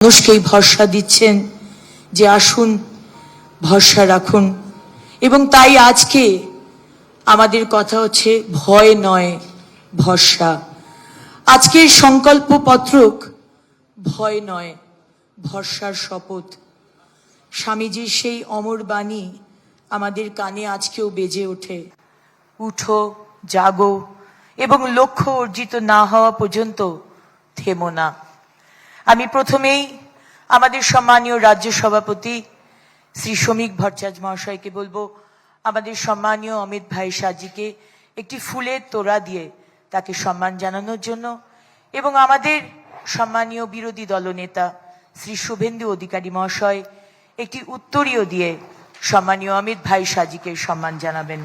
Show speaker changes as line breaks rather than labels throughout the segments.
মানুষকেই ভরসা দিচ্ছেন যে আসুন ভরসা রাখুন। এবং তাই আজকে আমাদের কথা হচ্ছে ভয় নয় ভরসা। আজকের সংকল্প পত্রক ভয় নয় ভরসার শপথ। স্বামীজির সেই অমর বাণী আমাদের কানে আজকেও বেজে ওঠে, উঠো জাগো এবং লক্ষ্য অর্জিত না হওয়া পর্যন্ত থেমো না। আমি প্রথমেই আমাদের সম্মানীয় রাজ্য সভাপতি শ্রী শ্রমিক ভট্টাচার্য মহাশয়কে বলবো আমাদের সম্মানীয় অমিত ভাই সাজিকে একটি ফুলের তোড়া দিয়ে তাকে সম্মান জানানোর জন্য, এবং আমাদের সম্মানীয় বিরোধী দলনেতা শ্রী শুভেন্দু অধিকারী মহাশয় একটি উত্তরীয় দিয়ে সম্মানীয় অমিত ভাই সাজিকে সম্মান জানাবেন।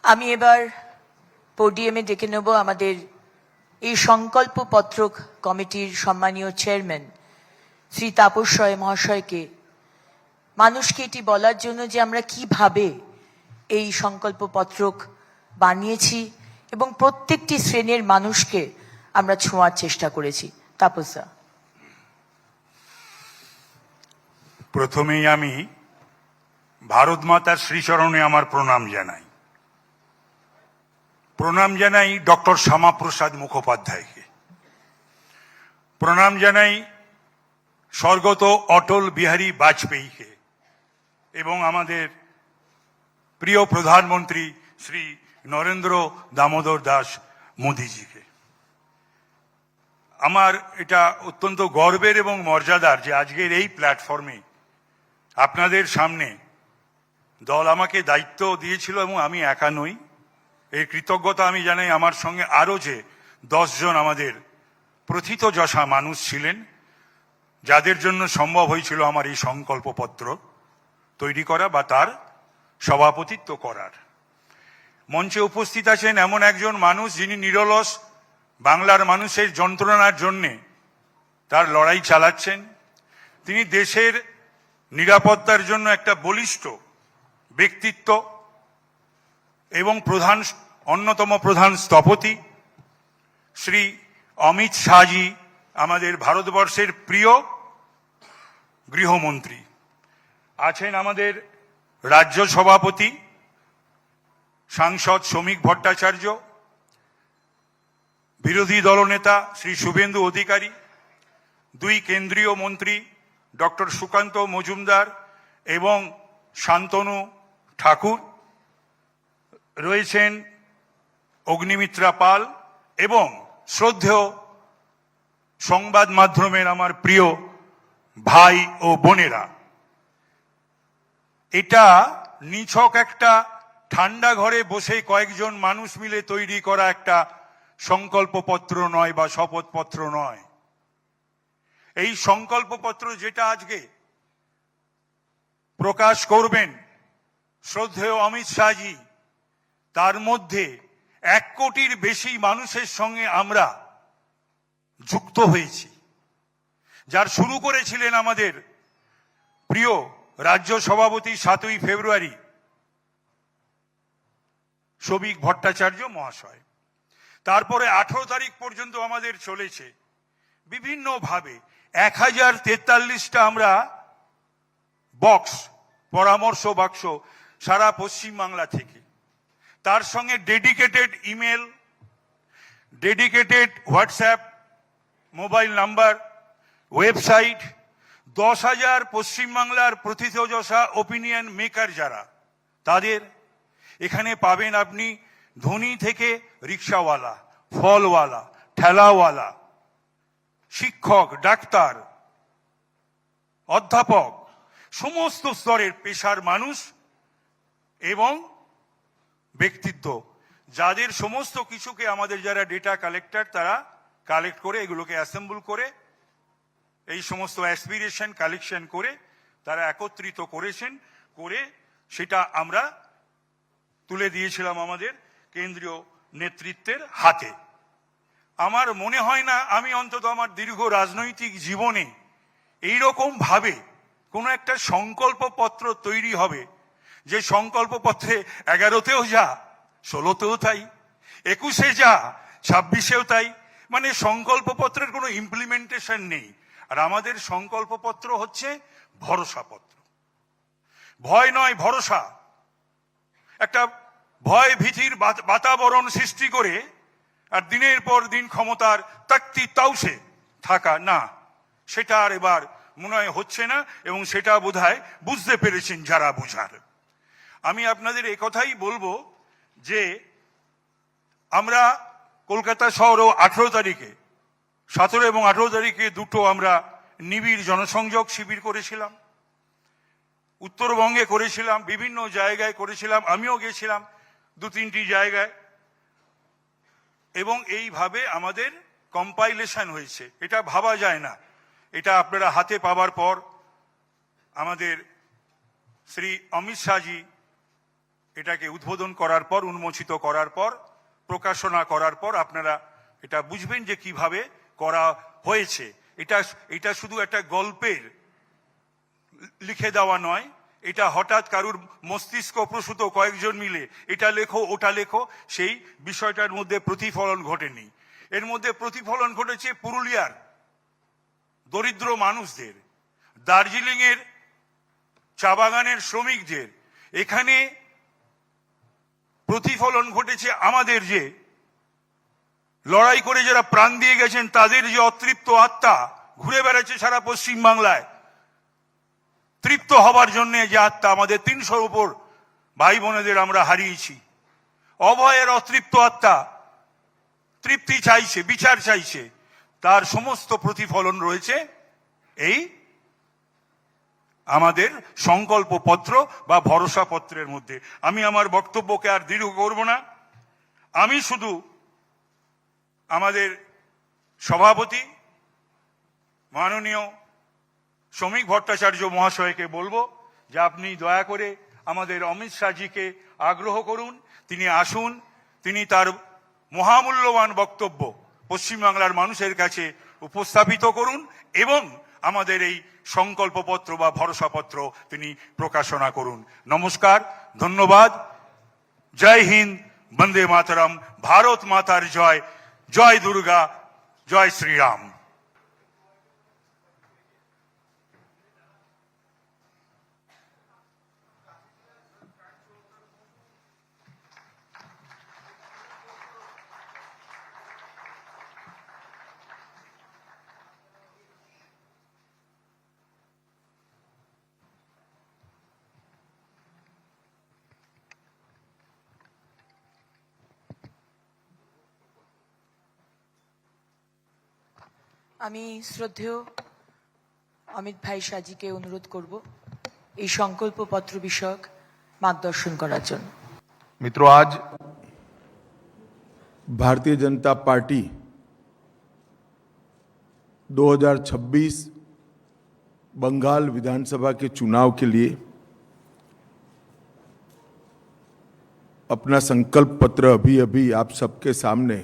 আমি এবার পোডিয়ামে ডেকে নেব আমাদের এই সংকল্প পত্রক কমিটির সম্মানীয় চেয়ারম্যান শ্রী তাপস রায় মহাশয়কে মানুষকে এটি বলার জন্য যে আমরা কিভাবে এই সংকল্প পত্রক বানিয়েছি এবং প্রত্যেকটি শ্রেণীর মানুষকে আমরা ছোঁয়ার চেষ্টা করেছি। তাপসা,
প্রথমেই আমি ভারত মাতার শ্রীচরণে আমার প্রণাম জানাই। প্রণাম জানাই ডক্টর শ্যামাপ্রসাদ মুখোপাধ্যায়কে, প্রণাম জানাই স্বর্গত অটল বিহারী বাজপেয়ীকে এবং আমাদের প্রিয় প্রধানমন্ত্রী শ্রী নরেন্দ্র দামোদর দাস মোদীজিকে। আমার এটা অত্যন্ত গর্বের এবং মর্যাদার যে আজকের এই প্ল্যাটফর্মে আপনাদের সামনে দল আমাকে দায়িত্ব দিয়েছিল এবং আমি একা নই, এই কৃতজ্ঞতা আমি জানাই। আমার সঙ্গে আরও যে 10 জন আমাদের প্রথিতযশা মানুষ ছিলেন যাদের জন্য সম্ভব হয়েছিল আমার এই সংকল্পপত্র তৈরি করা বা তার সভাপতিত্ব করার। মঞ্চে উপস্থিত আছেন এমন একজন মানুষ যিনি নিরলস বাংলার মানুষের যন্ত্রণার জন্যে তার লড়াই চালাচ্ছেন। তিনি দেশের নিরাপত্তার জন্য একটা বলিষ্ঠ ব্যক্তিত্ব এবং অন্যতম প্রধান স্থপতি শ্রী অমিত শাহজি, আমাদের ভারতবর্ষের প্রিয় গৃহমন্ত্রী। আছেন আমাদের রাজ্য সভাপতি সাংসদ শ্রমিক ভট্টাচার্য, বিরোধী দলনেতা শ্রী শুভেন্দু অধিকারী, 2 কেন্দ্রীয় মন্ত্রী ডক্টর সুকান্ত মজুমদার এবং শান্তনু ঠাকুর, রয়েছেন অগ্নিমিত্রা পাল এবং শ্রদ্ধেয় সংবাদ মাধ্যমের আমার প্রিয় ভাই ও বোনেরা। এটা নিছক একটা ঠান্ডা ঘরে বসে কয়েকজন মানুষ মিলে তৈরি করা একটা সংকল্পপত্র নয় বা শপথপত্র নয়। এই সংকল্পপত্র যেটা আজকে প্রকাশ করবেন শ্রদ্ধেয় অমিত শাহজি, তার মধ্যে 1 কোটির বেশি মানুষের সঙ্গে আমরা যুক্ত হয়েছি। যার শুরু করেছিলেন আমাদের প্রিয় রাজ্য সভাপতি 7ই ফেব্রুয়ারি শ্রমিক ভট্টাচার্য মহাশয়। তারপরে 18 তারিখ পর্যন্ত আমাদের চলেছে বিভিন্নভাবে 1043টা আমরা বক্স, পরামর্শ বাক্স সারা পশ্চিমবাংলা থেকে, তার সঙ্গে dedicated email, dedicated WhatsApp mobile number, website, 10,000 পশ্চিমবাংলার প্রথিতযশা ওপিনিয়ন মেকার যারা, তাদের এখানে পাবেন আপনি ধনী থেকে রিক্সাওয়ালা, ফলওয়ালা, ঠেলাওয়ালা, শিক্ষক, ডাক্তার, অধ্যাপক, সমস্ত স্তরের পেশার মানুষ এবং ব্যক্তিত্ব, যাদের সমস্ত কিছুকে আমাদের যারা ডেটা কালেক্টর তারা কালেক্ট করে এগুলোকে অ্যাসেম্বল করে এই সমস্ত অ্যাসপিরেশন কালেকশন করে তারা একত্রিত করেছেন, করে সেটা আমরা তুলে দিয়েছিলাম আমাদের কেন্দ্রীয় নেতৃত্বের হাতে। আমার মনে হয় না আমি অন্তত আমার দীর্ঘ রাজনৈতিক জীবনে এইরকম ভাবে কোনো একটা সংকল্পপত্র তৈরি হবে, যে সংকল্পপত্রে 11তেও যা, 16তেও তাই, 21-এ যা, 26-এও তাই, মানে সংকল্পপত্রের কোনো ইমপ্লিমেন্টেশন নেই। আর আমাদের সংকল্পপত্র হচ্ছে ভরসাপত্র। ভয় নয়, ভরসা। একটা ভয় ভীতির বাতাবরণ সৃষ্টি করে আর দিনের পর দিন ক্ষমতার তাকতি তাউসে থাকা, না, সেটা আর এবার মনে হয় হচ্ছে না, এবং সেটা বোধহয় বুঝতে পেরেছেন যারা বোঝার। আমি আপনাদের একথাই বলবো যে আমরা কলকাতা শহরেও 18 তারিখে, 17 এবং 18 তারিখে দুটো আমরা নিবিড় জনসংযোগ শিবির করেছিলাম, উত্তরবঙ্গে করেছিলাম, বিভিন্ন জায়গায় করেছিলাম, আমিও গেছিলাম 2-3টি জায়গায়, এবং এইভাবে আমাদের কম্পাইলেশন হয়েছে। এটা ভাবা যায় না। এটা আপনারা হাতে পাওয়ার পর, আমাদের শ্রী অমিত শাহজি এটাকে উদ্বোধন করার পর, উন্মোচিত করার পর, প্রকাশনা করার পর আপনারা এটা বুঝবেন যে কিভাবে করা হয়েছে। এটা শুধু একটা গল্পের লিখে দেওয়া নয়, এটা হঠাৎ কারুর মস্তিষ্ক প্রসূত কয়েকজন মিলে এটা লেখো ওটা লেখো, সেই বিষয়টার মধ্যে প্রতিফলন ঘটেনি। এর মধ্যে প্রতিফলন ঘটেছে পুরুলিয়ার দরিদ্র মানুষদের, দার্জিলিংয়ের চা বাগানের শ্রমিকদের। এখানে প্রতিফলন ঘটেছে আমাদের যে লড়াই করে যারা প্রাণ দিয়ে গেছেন, তাদের যে অতৃপ্ত আত্মা ঘুরে বেড়াচ্ছে সারা পশ্চিম বাংলায়, তৃপ্ত হবার জন্য যে আত্মা, আমাদের 300-র উপর ভাই বোনেদের আমরা হারিয়েছি। অভয়ের অতৃপ্ত আত্মা তৃপ্তি চাইছে, বিচার চাইছে, তার সমস্ত প্রতিফলন রয়েছে এই আমাদের সংকল্পপত্র বা ভরসাপত্রের মধ্যে। আমি আমার বক্তব্যকে আর দীর্ঘ করব না। আমি শুধু আমাদের সভাপতি মাননীয় শ্রমিক ভট্টাচার্য মহাশয়কে বলবো যে আপনি দয়া করে আমাদের অমিত শাহজিকে আগ্রহ করুন, তিনি আসুন, তিনি তার মহামূল্যবান বক্তব্য পশ্চিমবাংলার মানুষের কাছে উপস্থাপিত করুন, এবং আমাদের এই সংকল্পপত্র বা ভরসাপত্র তিনি প্রকাশনা করুন। নমস্কার, ধন্যবাদ। জয় হিন্দ, বন্দে মাতরম, ভারত মাতার জয়, জয় দুর্গা, জয় শ্রীরাম।
আমি শ্রদ্ধেয় অমিত ভাই শাহজিকে অনুরোধ করব এই সংকল্পপত্র বিষয়ক মার্গদর্শন করার জন্য।
मित्रों, आज भारतीय जनता पार्टी 2026 बंगाल विधानसभा के चुनाव के लिए अपना संकल्प पत्र अभी अभी आप सबके सामने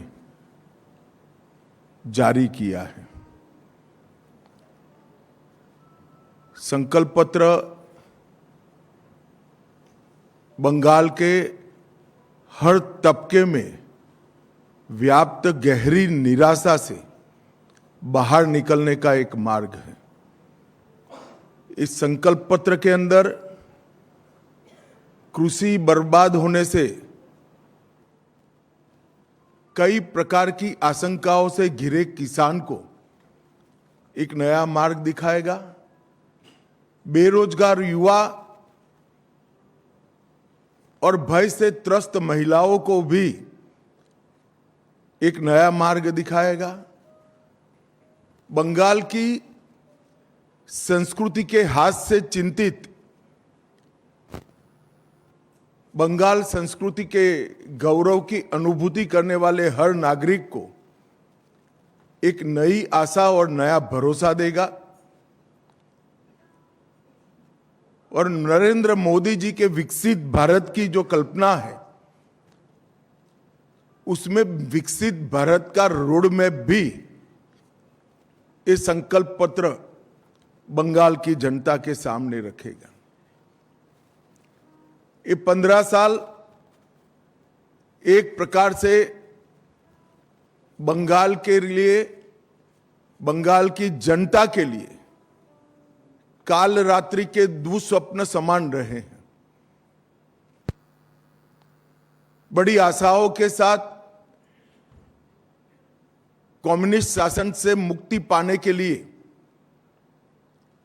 जारी किया है। संकल्प पत्र बंगाल के हर तबके में व्याप्त गहरी निराशा से बाहर निकलने का एक मार्ग है। इस संकल्प पत्र के अंदर कृषि बर्बाद होने से कई प्रकार की आशंकाओं से घिरे किसान को एक नया मार्ग दिखाएगा। बेरोजगार युवा और भय से त्रस्त महिलाओं को भी एक नया मार्ग दिखाएगा। बंगाल की संस्कृति के हाथ से चिंतित, बंगाल संस्कृति के गौरव की अनुभूति करने वाले हर नागरिक को एक नई आशा और नया भरोसा देगा। और नरेंद्र मोदी जी के विकसित भारत की जो कल्पना है, उसमें विकसित भारत का रोड मैप भी ये संकल्प पत्र बंगाल की जनता के सामने रखेगा। ये 15 साल एक प्रकार से बंगाल के लिए, बंगाल की जनता के लिए काल रात्रि के दुस्वप्न समान रहे हैं। बड़ी आशाओं के साथ कम्युनिस्ट शासन से मुक्ति पाने के लिए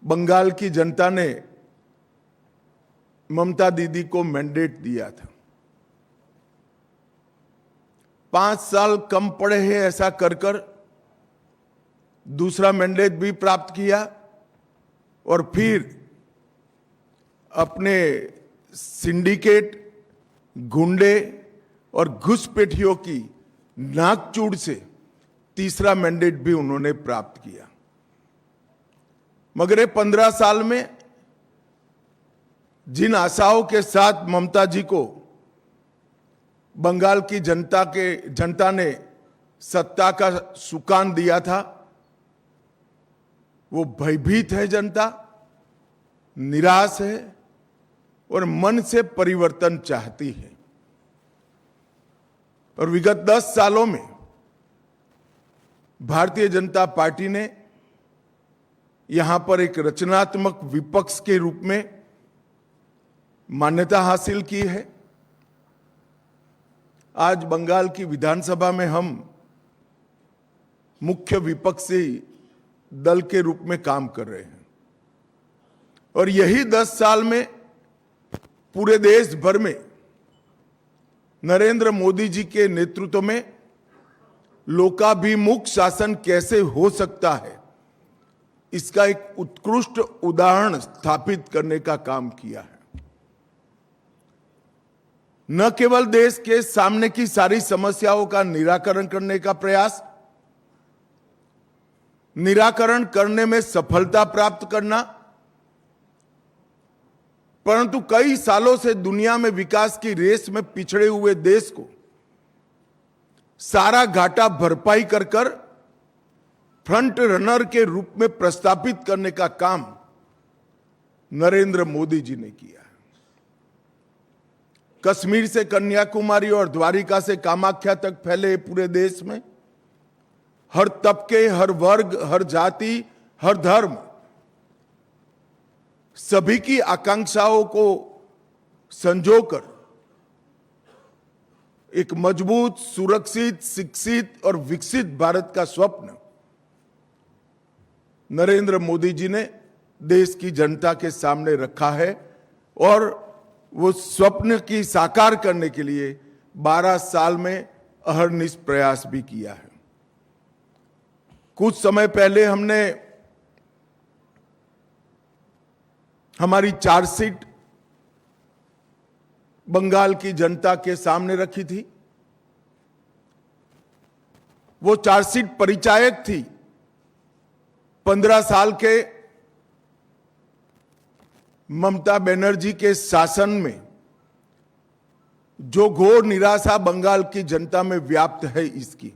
बंगाल की जनता ने ममता दीदी को मैंडेट दिया था। 5 साल कम पड़े हैं ऐसा कर कर दूसरा मैंडेट भी प्राप्त किया और फिर अपने सिंडिकेट, गुंडे और घुसपैठियों की नाकचूड़ से तीसरा मैंडेट भी उन्होंने प्राप्त किया। मगर ये 15 साल में जिन आशाओं के साथ ममता जी को बंगाल की जनता ने सत्ता का सुकान दिया था, वो भयभीत है जनता, निराश है और मन से परिवर्तन चाहती है। और विगत 10 सालों में भारतीय जनता पार्टी ने यहां पर एक रचनात्मक विपक्ष के रूप में मान्यता हासिल की है। आज बंगाल की विधानसभा में हम मुख्य विपक्षी दल के रूप में काम कर रहे हैं और यही 10 साल में पूरे देश भर में नरेंद्र मोदी जी के नेतृत्व में लोकाभिमुख शासन कैसे हो सकता है, इसका एक उत्कृष्ट उदाहरण स्थापित करने का काम किया है। न केवल देश के सामने की सारी समस्याओं का निराकरण करने का प्रयास, निराकरण करने में सफलता प्राप्त करना, परंतु कई सालों से दुनिया में विकास की रेस में पिछड़े हुए देश को सारा घाटा भरपाई कर कर फ्रंट रनर के रूप में प्रस्थापित करने का काम नरेंद्र मोदी जी ने किया है। कश्मीर से कन्याकुमारी और द्वारिका से कामाख्या तक फैले पूरे देश में हर तबके, हर वर्ग, हर जाति, हर धर्म, सभी की आकांक्षाओं को संजोकर एक मजबूत, सुरक्षित, शिक्षित और विकसित भारत का स्वप्न नरेंद्र मोदी जी ने देश की जनता के सामने रखा है और वो स्वप्न की साकार करने के लिए 12 साल में अहरनिश प्रयास भी किया है। कुछ समय पहले हमने हमारी चार्जशीट बंगाल की जनता के सामने रखी थी। वो चार्जशीट परिचायक थी 15 साल के ममता बनर्जी के शासन में जो घोर निराशा बंगाल की जनता में व्याप्त है इसकी,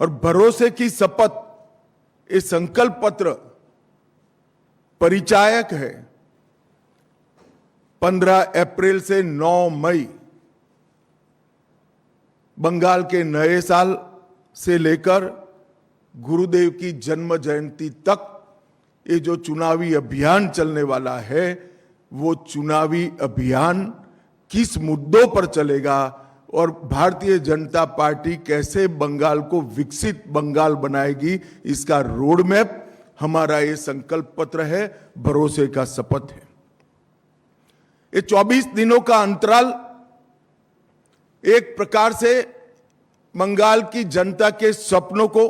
और भरोसे की शपथ, ये संकल्प पत्र परिचायक है। 15 अप्रैल से 9 मई बंगाल के नए साल से लेकर गुरुदेव की जन्म जयंती तक ये जो चुनावी अभियान चलने वाला है, वो चुनावी अभियान किस मुद्दों पर चलेगा और भारतीय जनता पार्टी कैसे बंगाल को विकसित बंगाल बनाएगी, इसका रोड मैप हमारा ये संकल्प पत्र है, भरोसे का शपथ है। ये 24 दिनों का अंतराल एक प्रकार से बंगाल की जनता के सपनों को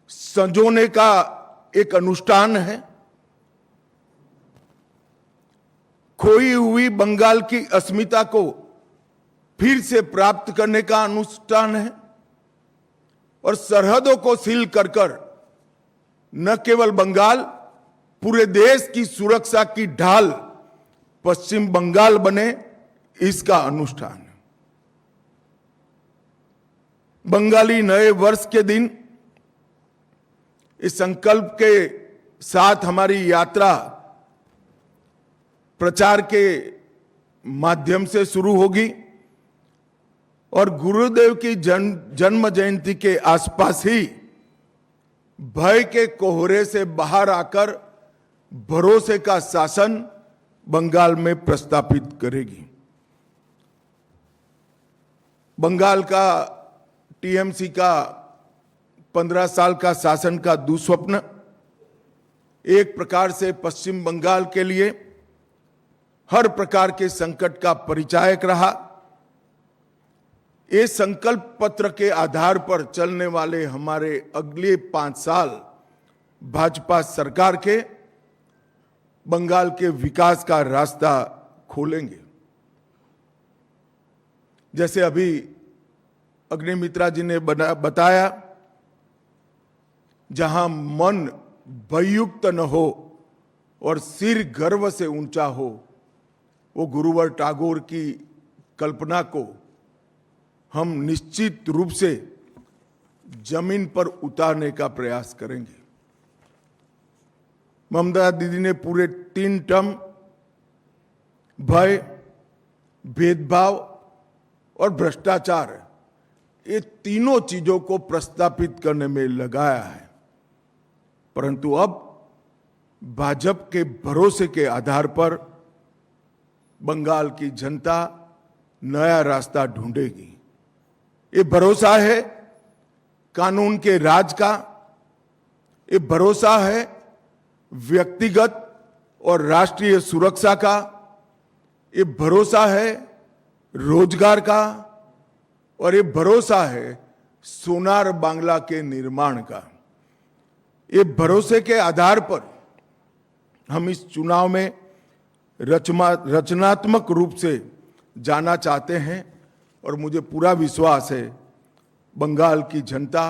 संजोने का एक अनुष्ठान है। खोई हुई बंगाल की अस्मिता को फिर से प्राप्त करने का अनुष्ठान है और सरहदों को सील कर न केवल बंगाल, पूरे देश की सुरक्षा की ढाल पश्चिम बंगाल बने, इसका अनुष्ठान है। बंगाली नए वर्ष के दिन इस संकल्प के साथ हमारी यात्रा प्रचार के माध्यम से शुरू होगी और गुरुदेव की जन्म जयंती के आसपास ही भय के कोहरे से बाहर आकर भरोसे का शासन बंगाल में प्रस्थापित करेगी। बंगाल का टीएमसी का 15 साल का शासन का दुस्वप्न एक प्रकार से पश्चिम बंगाल के लिए हर प्रकार के संकट का परिचायक रहा। ये संकल्प पत्र के आधार पर चलने वाले हमारे अगले 5 साल भाजपा सरकार के बंगाल के विकास का रास्ता खोलेंगे। जैसे अभी अग्निमित्रा जी ने बताया, जहां मन भययुक्त न हो और सिर गर्व से ऊंचा हो, वो गुरुवर टैगोर की कल्पना को हम निश्चित रूप से जमीन पर उतारने का प्रयास करेंगे। ममता दीदी ने पूरे 3 टर्म भय, भेदभाव और भ्रष्टाचार, ये तीनों चीजों को प्रस्तापित करने में लगाया है, परंतु अब भाजपा के भरोसे के आधार पर बंगाल की जनता नया रास्ता ढूंढेगी। ये भरोसा है कानून के राज का, ये भरोसा है व्यक्तिगत और राष्ट्रीय सुरक्षा का, ये भरोसा है रोजगार का, और ये भरोसा है सोनार बांग्ला के निर्माण का। ये भरोसे के आधार पर हम इस चुनाव में रचनात्मक रूप से जाना चाहते हैं और मुझे पूरा विश्वास है बंगाल की जनता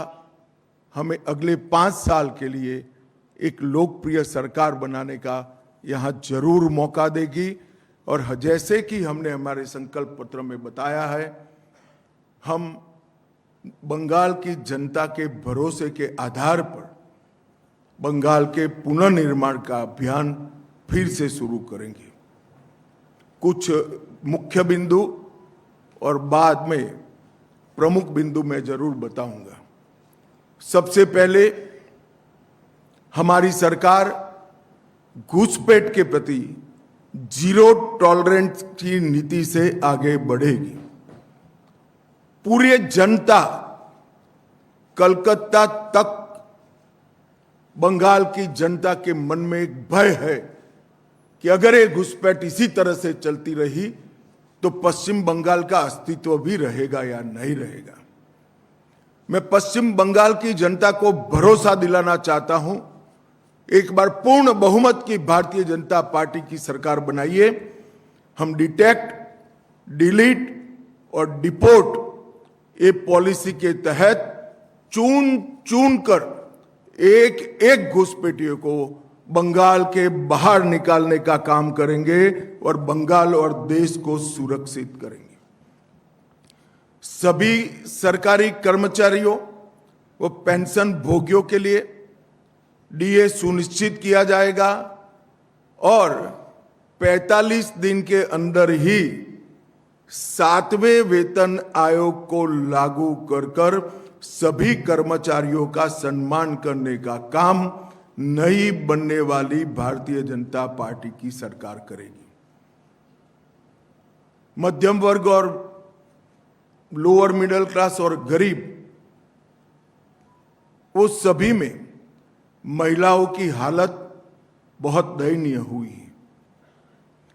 हमें अगले 5 साल के लिए एक लोकप्रिय सरकार बनाने का यहां जरूर मौका देगी। और जैसे कि हमने हमारे संकल्प पत्र में बताया है, हम बंगाल की जनता के भरोसे के आधार पर बंगाल के पुनर्निर्माण का अभियान फिर से शुरू करेंगे। कुछ मुख्य बिंदु और बाद में प्रमुख बिंदु मैं जरूर बताऊंगा। सबसे पहले हमारी सरकार घुसपैठ के प्रति जीरो टॉलरेंस की नीति से आगे बढ़ेगी। पूरी जनता कलकत्ता तक बंगाल की जनता के मन में एक भय है कि अगर ये घुसपैठ इसी तरह से चलती रही तो पश्चिम बंगाल का अस्तित्व भी रहेगा या नहीं रहेगा। मैं पश्चिम बंगाल की जनता को भरोसा दिलाना चाहता हूं, एक बार पूर्ण बहुमत की भारतीय जनता पार्टी की सरकार बनाइए। हम डिटेक्ट, डिलीट और डिपोर्ट ये पॉलिसी के तहत चुन कर एक एक घुसपैठियों को बंगाल के बाहर निकालने का काम करेंगे और बंगाल और देश को सुरक्षित करेंगे। सभी सरकारी कर्मचारियों व पेंशन भोगियों के लिए डीए सुनिश्चित किया जाएगा और 45 दिन के अंदर ही 7वें वेतन आयोग को लागू कर सभी कर्मचारियों का सम्मान करने का काम नई बनने वाली भारतीय जनता पार्टी की सरकार करेगी। मध्यम वर्ग और लोअर मिडिल क्लास और गरीब, वो सभी में महिलाओं की हालत बहुत दयनीय हुई है।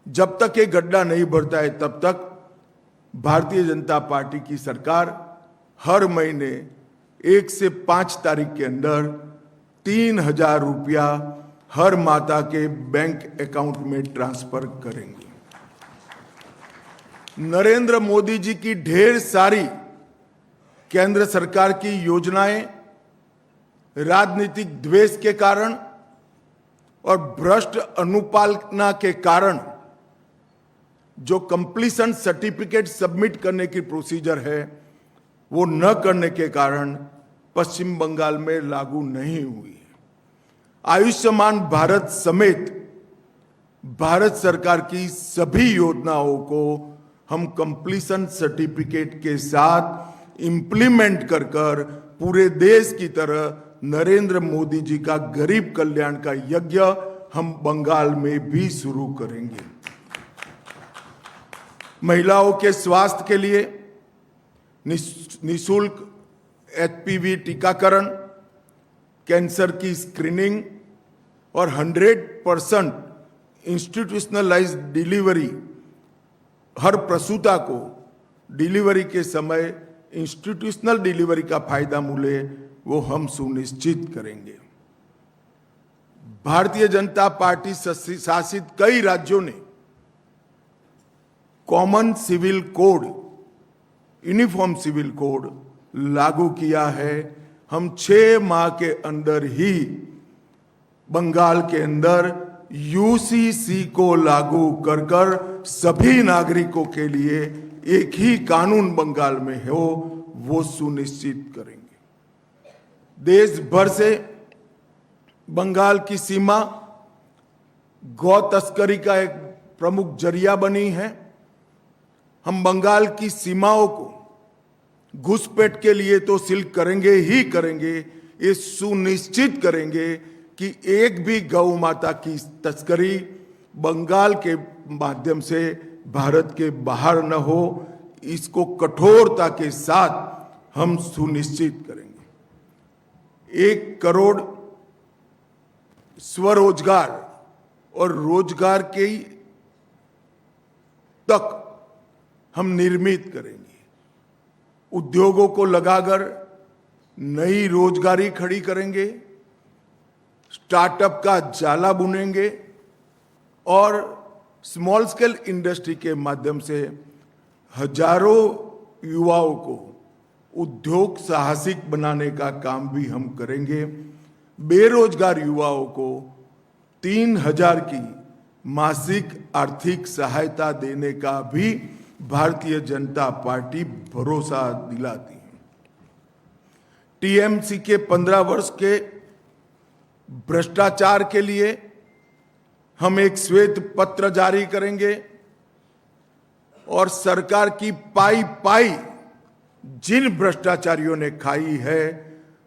जब तक ये गड्ढा नहीं भरता है तब तक भारतीय जनता पार्टी की सरकार हर महीने 1 से 5 तारीख के अंदर 3,000 रुपया हर माता के बैंक अकाउंट में ट्रांसफर करेंगे। नरेंद्र मोदी जी की ढेर सारी केंद्र सरकार की योजनाएं राजनीतिक द्वेष के कारण और भ्रष्ट अनुपालना के कारण जो कंप्लीशन सर्टिफिकेट सबमिट करने की प्रोसीजर है वो न करने के कारण पश्चिम बंगाल में लागू नहीं हुई है। आयुष्मान भारत समेत भारत सरकार की सभी योजनाओं को हम कंप्लीशन सर्टिफिकेट के साथ इंप्लीमेंट कर कर पूरे देश की तरह नरेंद्र मोदी जी का गरीब कल्याण का यज्ञ हम बंगाल में भी शुरू करेंगे। महिलाओं के स्वास्थ्य के लिए निशुल्क HPV टीकाकरण, कैंसर की स्क्रीनिंग और 100% इंस्टीट्यूशनलाइज्ड डिलीवरी, हर प्रसूता को डिलीवरी के समय इंस्टीट्यूशनल डिलीवरी का फायदा मिले, वो हम सुनिश्चित करेंगे। भारतीय जनता पार्टी शासित कई राज्यों ने common civil code, uniform civil code लागू किया है। हम 6 माह के अंदर ही बंगाल के अंदर UCC को लागू कर कर सभी नागरिकों के लिए एक ही कानून बंगाल में हो, वो सुनिश्चित करेंगे। देश भर से बंगाल की सीमा गौ तस्करी का एक प्रमुख जरिया बनी है। हम बंगाल की सीमाओं को घुसपैठ के लिए तो सील करेंगे ही करेंगे, ये सुनिश्चित करेंगे कि एक भी गौ माता की तस्करी बंगाल के माध्यम से भारत के बाहर न हो, इसको कठोरता के साथ हम सुनिश्चित करेंगे। 1 करोड़ स्वरोजगार और रोजगार के तक हम निर्मित करेंगे। उद्योगों को लगाकर नई रोजगारी खड़ी करेंगे, स्टार्टअप का जाला बुनेंगे और स्मॉल स्केल इंडस्ट्री के माध्यम से हजारों युवाओं को उद्योग साहसिक बनाने का काम भी हम करेंगे। बेरोजगार युवाओं को 3000 की मासिक आर्थिक सहायता देने का भी भारतीय जनता पार्टी भरोसा दिलाती है। TMC के 15 वर्ष के भ्रष्टाचार के लिए हम एक श्वेत पत्र जारी करेंगे और सरकार की पाई पाई जिन भ्रष्टाचारियों ने खाई है,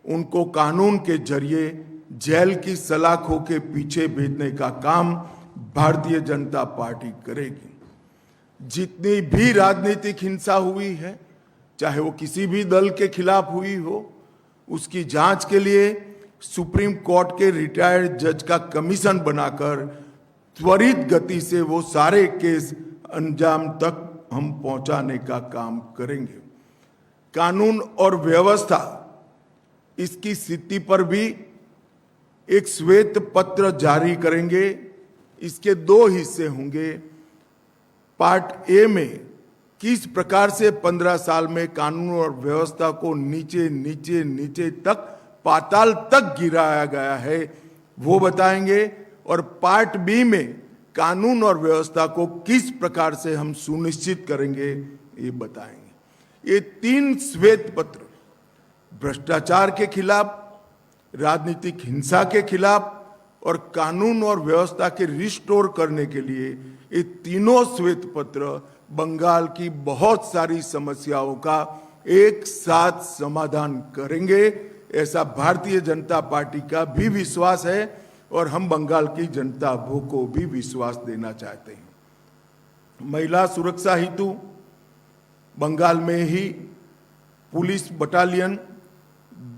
उनको कानून के जरिए जेल की सलाखों के पीछे भेजने का काम भारतीय जनता पार्टी करेगी। जितनी भी राजनीतिक हिंसा हुई है, चाहे वो किसी भी दल के खिलाफ हुई हो, उसकी जांच के लिए सुप्रीम कोर्ट के रिटायर्ड जज का कमीशन बनाकर त्वरित गति से वो सारे केस अंजाम तक हम पहुंचाने का काम करेंगे। कानून और व्यवस्था, इसकी स्थिति पर भी एक श्वेत पत्र जारी करेंगे। इसके 2 हिस्से होंगे। पार्ट ए में किस प्रकार से 15 साल में कानून और व्यवस्था को नीचे नीचे नीचे तक, पाताल तक गिराया गया है, वो बताएंगे। और पार्ट बी में कानून और व्यवस्था को किस प्रकार से हम सुनिश्चित करेंगे, ये बताएंगे। ये 3 श्वेत पत्र भ्रष्टाचार के खिलाफ, राजनीतिक हिंसा के खिलाफ और कानून और व्यवस्था के रिस्टोर करने के लिए, ये तीनों श्वेत पत्र बंगाल की बहुत सारी समस्याओं का एक साथ समाधान करेंगे, ऐसा भारतीय जनता पार्टी का भी विश्वास है और हम बंगाल की जनता को भी विश्वास देना चाहते हैं। महिला सुरक्षा हेतु बंगाल में ही पुलिस बटालियन,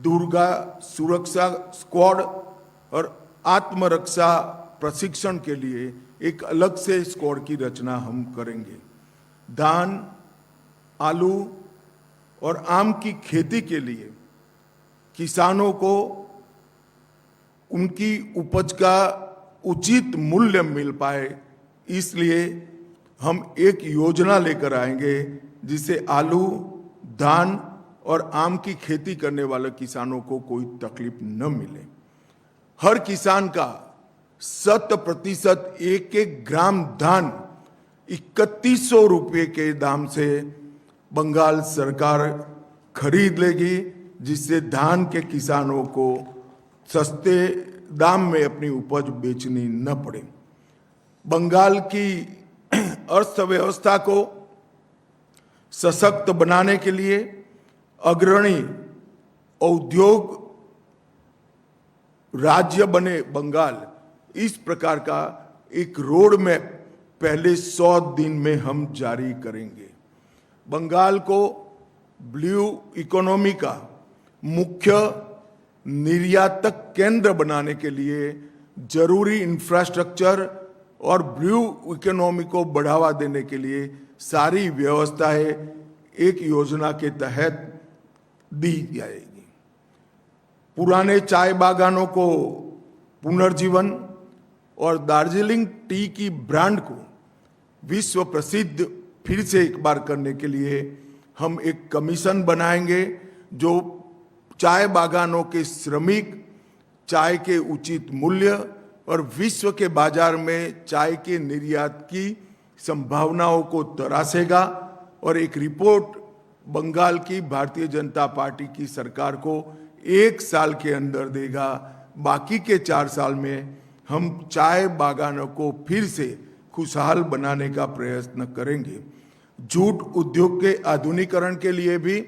दुर्गा सुरक्षा स्क्वाड और आत्मरक्षा प्रशिक्षण के लिए एक अलग से स्क्वाड की रचना हम करेंगे। धान, आलू और आम की खेती के लिए किसानों को उनकी उपज का उचित मूल्य मिल पाए, इसलिए हम एक योजना लेकर आएंगे जिससे आलू, धान और आम की खेती करने वाले किसानों को कोई तकलीफ न मिले। हर किसान का 100% 1-1 ग्राम धान 3100 रुपये के दाम से बंगाल सरकार खरीद लेगी, जिससे धान के किसानों को सस्ते दाम में अपनी उपज बेचनी न पड़े। बंगाल की अर्थव्यवस्था को सशक्त बनाने के लिए अग्रणी औद्योग राज्य बने बंगाल, इस प्रकार का एक रोड मैप पहले 100 दिन में हम जारी करेंगे। बंगाल को ब्लू इकोनॉमी का मुख्य निर्यातक केंद्र बनाने के लिए जरूरी इंफ्रास्ट्रक्चर और ब्लू इकोनॉमी को बढ़ावा देने के लिए सारी व्यवस्थाएं एक योजना के तहत दी जाएगी। पुराने चाय बागानों को पुनर्जीवन और दार्जिलिंग टी की ब्रांड को विश्व प्रसिद्ध फिर से एक बार करने के लिए हम एक कमीशन बनाएंगे जो चाय बागानों के श्रमिक, चाय के उचित मूल्य और विश्व के बाजार में चाय के निर्यात की संभावनाओं को तरासेगा और एक रिपोर्ट बंगाल की भारतीय जनता पार्टी की सरकार को 1 साल के अंदर देगा। बाकी के 4 साल में हम चाय बागानों को फिर से खुशहाल बनाने का प्रयत्न करेंगे। जूट उद्योग के आधुनिकीकरण के लिए भी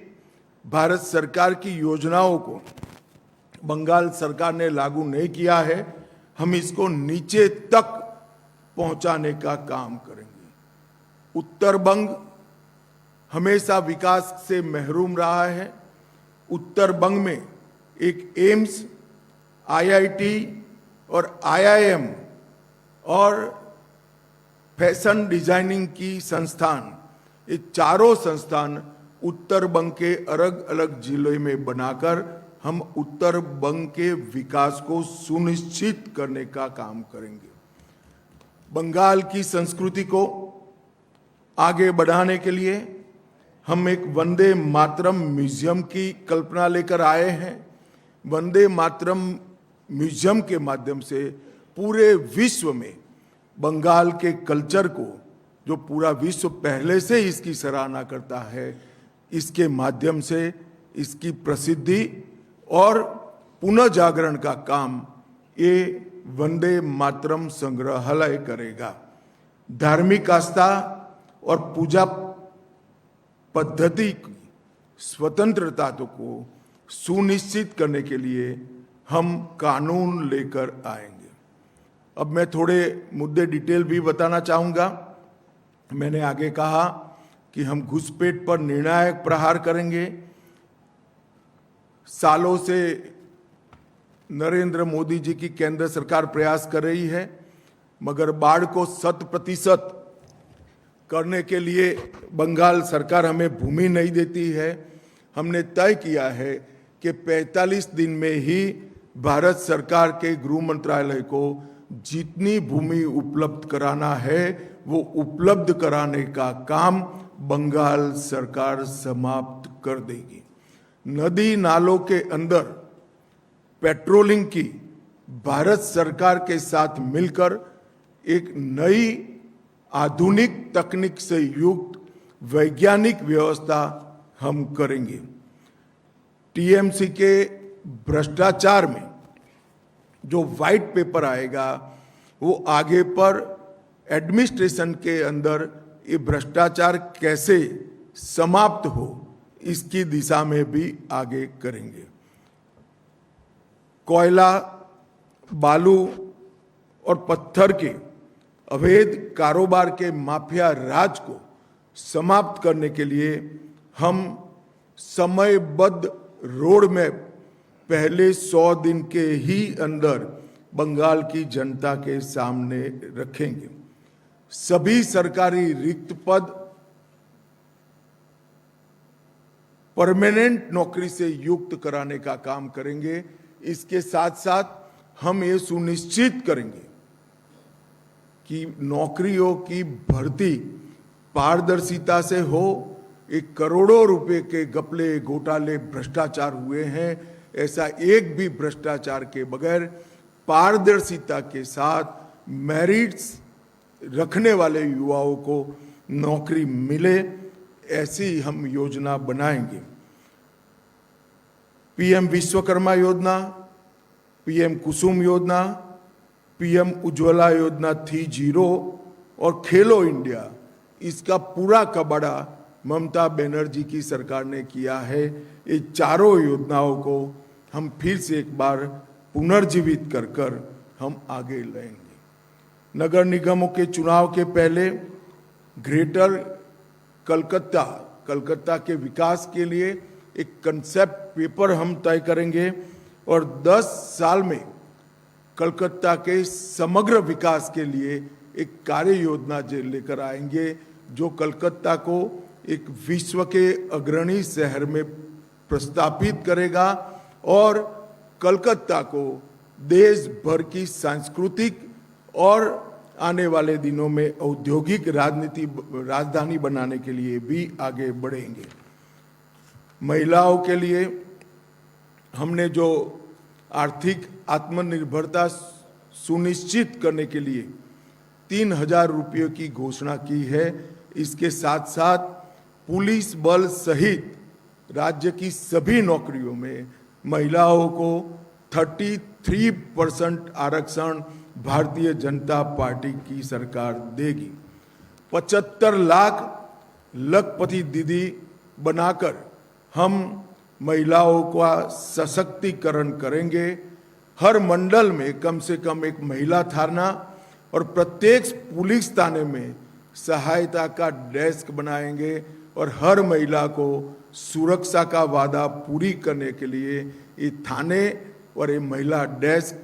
भारत सरकार की योजनाओं को बंगाल सरकार ने लागू नहीं किया है, हम इसको नीचे तक पहुंचाने का काम करेंगे। उत्तर बंग हमेशा विकास से महरूम रहा है। उत्तर बंग में एक एम्स, आईआईटी और आईआईएम और फैशन डिजाइनिंग की संस्थान, ये चारों संस्थान उत्तर बंग के अलग अलग जिलों में बनाकर हम उत्तर बंग के विकास को सुनिश्चित करने का काम करेंगे। बंगाल की संस्कृति को आगे बढ़ाने के लिए हम एक वंदे मातरम म्यूजियम की कल्पना लेकर आए हैं। वंदे मातरम म्यूजियम के माध्यम से पूरे विश्व में बंगाल के कल्चर को, जो पूरा विश्व पहले से इसकी सराहना करता है, इसके माध्यम से इसकी प्रसिद्धि और पुनः जागरण का काम ये वंदे मातरम संग्रहालय करेगा। धार्मिक आस्था और पूजा पद्धति की स्वतंत्रता को सुनिश्चित करने के लिए हम कानून लेकर आएंगे। अब मैं थोड़े मुद्दे डिटेल भी बताना चाहूँगा। मैंने आगे कहा कि हम घुसपैठ पर निर्णायक प्रहार करेंगे। सालों से नरेंद्र मोदी जी की केंद्र सरकार प्रयास कर रही है, मगर बाढ़ को 100% करने के लिए बंगाल सरकार हमें भूमि नहीं देती है। हमने तय किया है कि 45 दिन में ही भारत सरकार के गृह मंत्रालय को जितनी भूमि उपलब्ध कराना है वो उपलब्ध कराने का काम बंगाल सरकार समाप्त कर देगी। नदी नालों के अंदर पेट्रोलिंग की भारत सरकार के साथ मिलकर एक नई आधुनिक तकनीक से युक्त वैज्ञानिक व्यवस्था हम करेंगे। टीएमसी के भ्रष्टाचार में जो व्हाइट पेपर आएगा वो आगे पर एडमिनिस्ट्रेशन के अंदर ये भ्रष्टाचार कैसे समाप्त हो इसकी दिशा में भी आगे करेंगे। कोयला, बालू और पत्थर के अवैध कारोबार के माफिया राज को समाप्त करने के लिए हम समयबद्ध रोड मैप पहले 100 दिन के ही अंदर बंगाल की जनता के सामने रखेंगे। सभी सरकारी रिक्त पद परमानेंट नौकरी से युक्त कराने का काम करेंगे। इसके साथ साथ हम ये सुनिश्चित करेंगे कि नौकरियों की भर्ती पारदर्शिता से हो। एक करोड़ों रुपए के घपले, घोटाले, भ्रष्टाचार हुए हैं, ऐसा एक भी भ्रष्टाचार के बगैर पारदर्शिता के साथ मेरिट्स रखने वाले युवाओं को नौकरी मिले, ऐसी हम योजना बनाएंगे। पीएम विश्वकर्मा योजना, पीएम कुसुम योजना, पीएम उज्ज्वला योजना थी 0 और खेलो इंडिया, इसका पूरा कबाड़ा ममता बनर्जी की सरकार ने किया है। ये चारों योजनाओं को हम फिर से एक बार पुनर्जीवित कर कर हम आगे लाएंगे। नगर निगमों के चुनाव के पहले ग्रेटर कलकत्ता के विकास के लिए एक कंसेप्ट पेपर हम तय करेंगे और 10 साल में कलकत्ता के समग्र विकास के लिए एक कार्य योजना लेकर आएंगे, जो कलकत्ता को एक विश्व के अग्रणी शहर में प्रस्तापित करेगा और कलकत्ता को देश भर की सांस्कृतिक और आने वाले दिनों में औद्योगिक राजधानी बनाने के लिए भी आगे बढ़ेंगे। महिलाओं के लिए हमने जो आर्थिक आत्मनिर्भरता सुनिश्चित करने के लिए 3,000 रुपये की घोषणा की है। इसके साथ साथ पुलिस बल सहित राज्य की सभी नौकरियों में महिलाओं को 33% आरक्षण भारतीय जनता पार्टी की सरकार देगी। 75 लाख लखपति दीदी बनाकर हम महिलाओं का सशक्तिकरण करेंगे। हर मंडल में कम से कम एक महिला थाना और प्रत्येक पुलिस थाने में सहायता का डेस्क बनाएंगे और हर महिला को सुरक्षा का वादा पूरी करने के लिए ये थाने और ये महिला डेस्क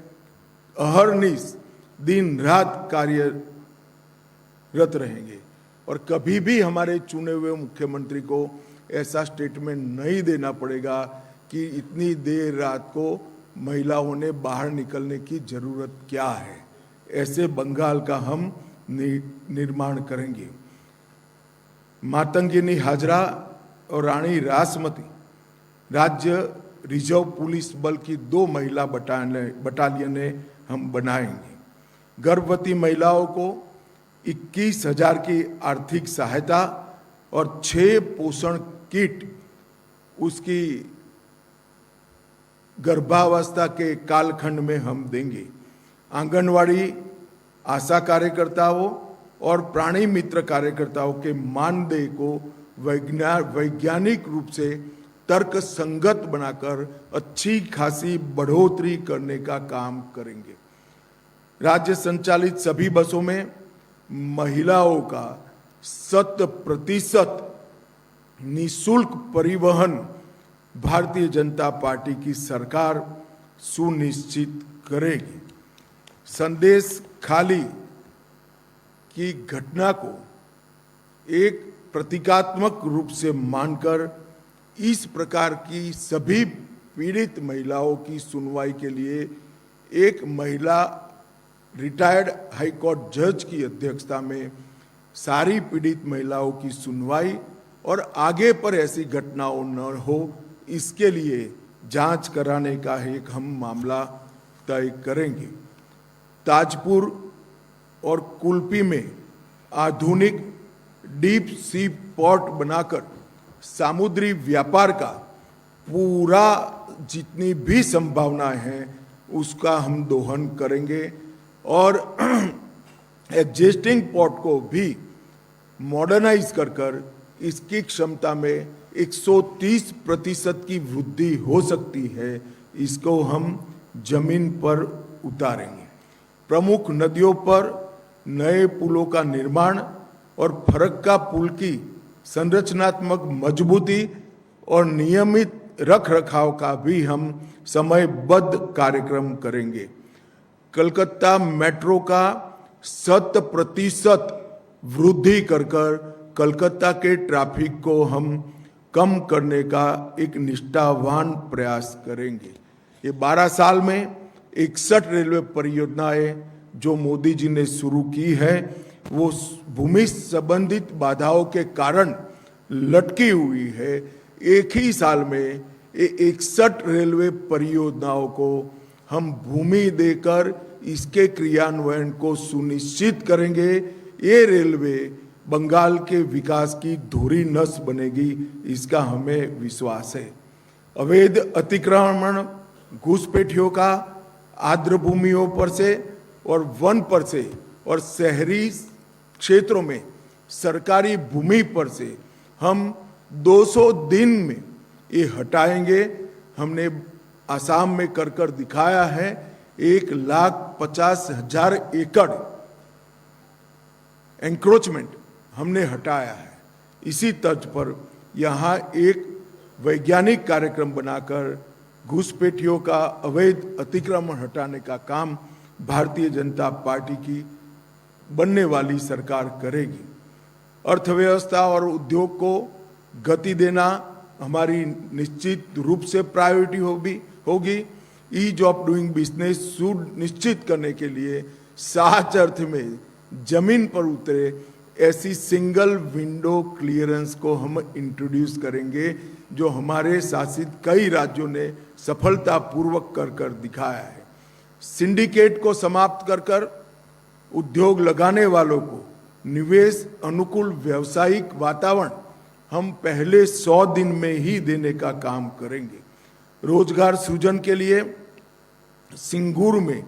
अहर्निश दिन रात कार्यरत रहेंगे। और कभी भी हमारे चुने हुए मुख्यमंत्री को ऐसा स्टेटमेंट नहीं देना पड़ेगा कि इतनी देर रात को महिलाओं ने बाहर निकलने की जरूरत क्या है। ऐसे बंगाल का हम निर्माण करेंगे। मातंगिनी हाजरा और रानी रासमती राज्य रिजर्व पुलिस बल की 2 महिला बटालियनें हम बनाएंगे। गर्भवती महिलाओं को 21,000 की आर्थिक सहायता और 6 पोषण किट उसकी गर्भावस्था के कालखंड में हम देंगे। आंगनवाड़ी आशा कार्यकर्ताओं और प्राणी मित्र कार्यकर्ताओं के मानदेय को वैज्ञानिक रूप से तर्क संगत बनाकर अच्छी खासी बढ़ोतरी करने का काम करेंगे। राज्य संचालित सभी बसों में महिलाओं का 100% निःशुल्क परिवहन भारतीय जनता पार्टी की सरकार सुनिश्चित करेगी। संदेश खाली की घटना को एक प्रतीकात्मक रूप से मानकर इस प्रकार की सभी पीड़ित महिलाओं की सुनवाई के लिए एक महिला रिटायर्ड हाई कोर्ट जज की अध्यक्षता में सारी पीड़ित महिलाओं की सुनवाई और आगे पर ऐसी घटनाओं न हो, इसके लिए जांच कराने का एक हम मामला तय करेंगे। ताजपुर और कुल्पी में आधुनिक डीप सी पोर्ट बनाकर समुद्री व्यापार का पूरा जितनी भी संभावनाएं हैं उसका हम दोहन करेंगे और एग्जिस्टिंग पोर्ट को भी मॉडर्नाइज कर इसकी क्षमता में 130% की वृद्धि हो सकती है। इसको हम जमीन पर उतारेंगे। प्रमुख नदियों पर नए पुलों का निर्माण और फरक्का पुल की संरचनात्मक मजबूती और नियमित रख रखाव का भी हम समयबद्ध कार्यक्रम करेंगे। कलकत्ता मेट्रो का 100% वृद्धि कर कलकत्ता के ट्रैफिक को हम कम करने का एक निष्ठावान प्रयास करेंगे। ये 12 साल में 61 रेलवे परियोजनाएं जो मोदी जी ने शुरू की है वो भूमि संबंधित बाधाओं के कारण लटकी हुई है। एक ही साल में 61 रेलवे परियोजनाओं को हम भूमि देकर इसके क्रियान्वयन को सुनिश्चित करेंगे। ये रेलवे बंगाल के विकास की धुरी नस बनेगी, इसका हमें विश्वास है। अवैध अतिक्रमण, घुसपैठियों का आर्द्र भूमियों पर से और वन पर से और शहरी क्षेत्रों में सरकारी भूमि पर से हम 200 दिन में ये हटाएंगे। हमने आसाम में कर दिखाया है। 1,50,000 एकड़ एंक्रोचमेंट हमने हटाया है। इसी तर्ज पर यहाँ एक वैज्ञानिक कार्यक्रम बनाकर घुसपैठियों का अवैध अतिक्रमण हटाने का काम भारतीय जनता पार्टी की बनने वाली सरकार करेगी। अर्थव्यवस्था और उद्योग को गति देना हमारी निश्चित रूप से प्रायोरिटी होगी। ईज ऑफ डूइंग बिजनेस सुनिश्चित करने के लिए सच अर्थ में जमीन पर उतरे ऐसी सिंगल विंडो क्लियरेंस को हम इंट्रोड्यूस करेंगे, जो हमारे शासित कई राज्यों ने सफलतापूर्वक कर दिखाया है। सिंडिकेट को समाप्त कर उद्योग लगाने वालों को निवेश अनुकूल व्यावसायिक वातावरण हम पहले 100 दिन में ही देने का काम करेंगे। रोजगार सृजन के लिए सिंगूर में